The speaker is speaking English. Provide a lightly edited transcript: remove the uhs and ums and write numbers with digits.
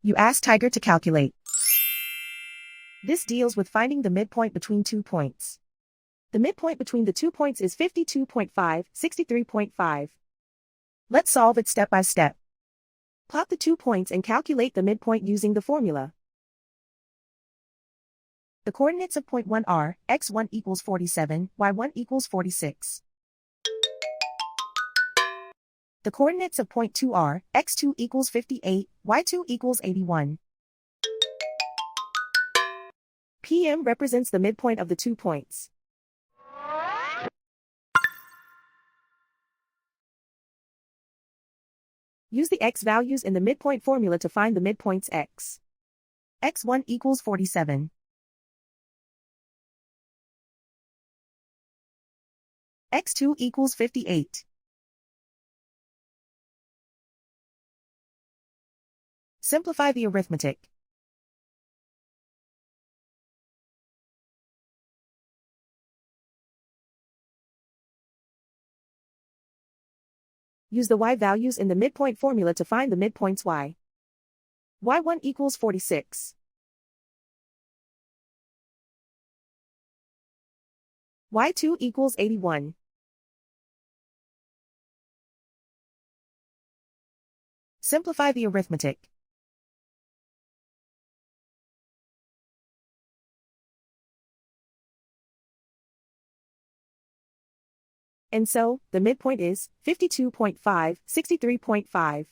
You ask Tiger to calculate. This deals with finding the midpoint between 2 points. The midpoint between the 2 points is 52.5, 63.5. Let's solve it step by step. Plot the 2 points and calculate the midpoint using the formula. The coordinates of point 1 are, x1 equals 47, y1 equals 46. The coordinates of point 2 are, x2 equals 58, y2 equals 81. PM represents the midpoint of the 2 points. Use the x values in the midpoint formula to find the midpoints x. x1 equals 47. x2 equals 58. Simplify the arithmetic. Use the y values in the midpoint formula to find the midpoints y. y1 equals 46. y2 equals 81. Simplify the arithmetic. And so, the midpoint is 52.5, 63.5.